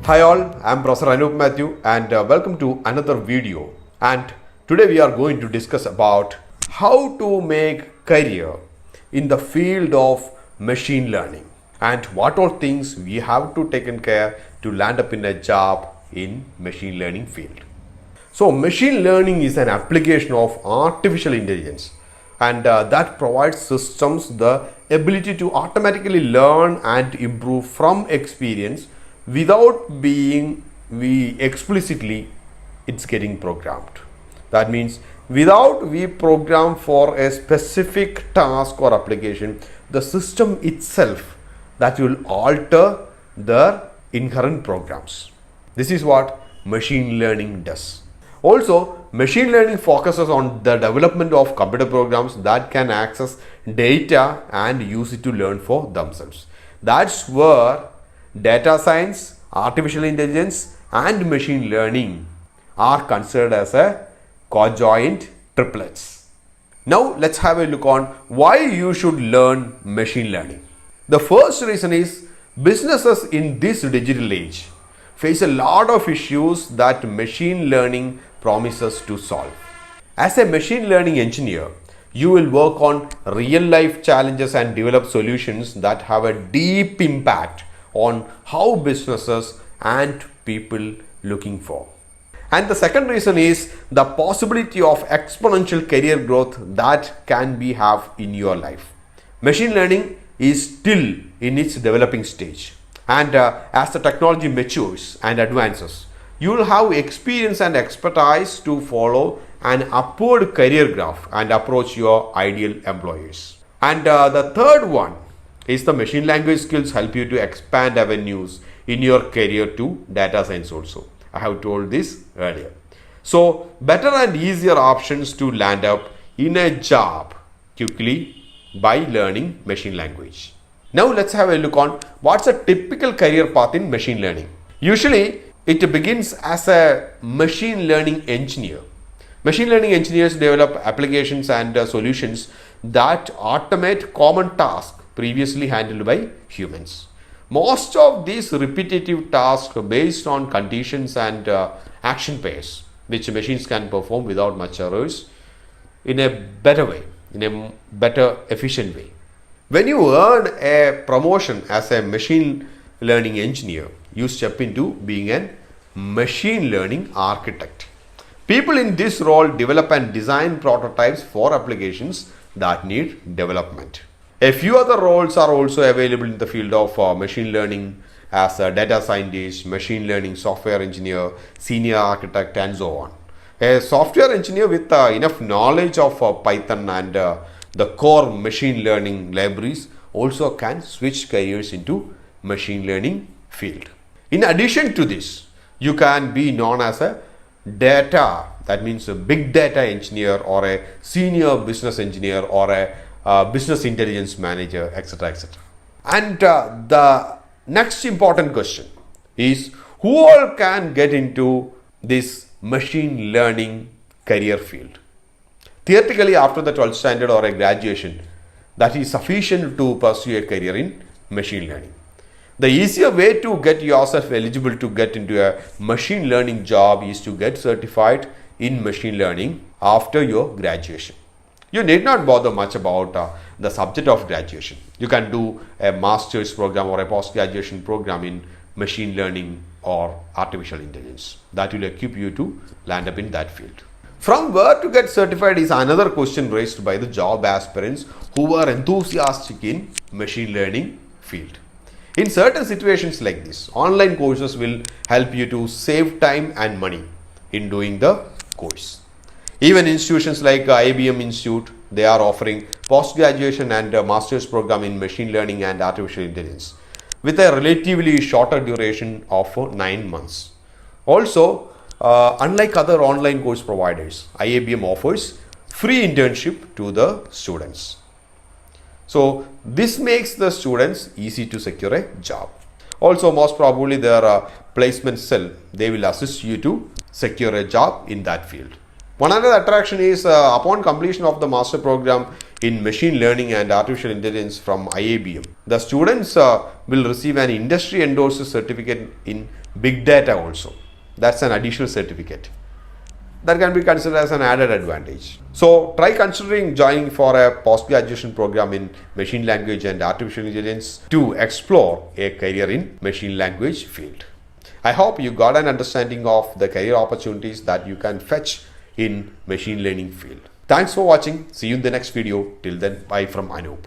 Hi all, I am Professor Anup Matthew and welcome to another video. And today we are going to discuss about how to make career in the field of machine learning and what all things we have to take care to land up in a job in machine learning field. So machine learning is an application of artificial intelligence and that provides systems the ability to automatically learn and improve from experience without being explicitly it's getting programmed. That means without we program for a specific task or application, the system itself that will alter the inherent programs. This is what machine learning does. Also, machine learning focuses on the development of computer programs that can access data and use it to learn for themselves. That's where data science, artificial intelligence and machine learning are considered as a conjoint triplets. Now let's have a look on why you should learn machine learning. The first reason is businesses in this digital age face a lot of issues that machine learning promises to solve. As a machine learning engineer, you will work on real life challenges and develop solutions that have a deep impact on how businesses and people looking for. And the second reason is the possibility of exponential career growth that can be have in your life. Machine learning is still in its developing stage, and as the technology matures and advances, you will have experience and expertise to follow an upward career graph and approach your ideal employers. And the third one is the machine language skills help you to expand avenues in your career to data science also. I have told this earlier. So better and easier options to land up in a job quickly by learning machine language. Now let's have a look on what's a typical career path in machine learning. Usually it begins as a machine learning engineer. Machine learning engineers develop applications and solutions that automate common tasks previously handled by humans. Most of these repetitive tasks are based on conditions and action pairs, which machines can perform without much errors in a better way, in a better efficient way. When you earn a promotion as a machine learning engineer, you step into being a machine learning architect. People in this role develop and design prototypes for applications that need development. A few other roles are also available in the field of machine learning as a data scientist, machine learning software engineer, senior architect and so on. A software engineer with enough knowledge of Python and the core machine learning libraries also can switch careers into machine learning field. In addition to this, you can be known as a data, that means a big data engineer or a senior business engineer or a business intelligence manager, etc. etc. And the next important question is who all can get into this machine learning career field? Theoretically, after the 12th standard or a graduation, that is sufficient to pursue a career in machine learning. The easier way to get yourself eligible to get into a machine learning job is to get certified in machine learning after your graduation. You need not bother much about the subject of graduation. You can do a master's program or a post-graduation program in machine learning or artificial intelligence. That will equip you to land up in that field. From where to get certified is another question raised by the job aspirants who are enthusiastic in machine learning field. In certain situations like this, online courses will help you to save time and money in doing the course. Even institutions like IIBM Institute, they are offering post-graduation and master's program in machine learning and artificial intelligence with a relatively shorter duration of 9 months. Also, unlike other online course providers, IIBM offers free internship to the students. So this makes the students easy to secure a job. Also, most probably their placement cell, they will assist you to secure a job in that field. One other attraction is upon completion of the master program, in machine learning and artificial intelligence from IIBM. The students will receive an industry endorsed certificate in big data also. That's an additional certificate that can be considered as an added advantage. So try considering joining for a post-graduation program in machine language and artificial intelligence to explore a career in machine language field. I hope you got an understanding of the career opportunities that you can fetch in machine learning field. Thanks for watching. See you in the next video. Till then, bye from Anup.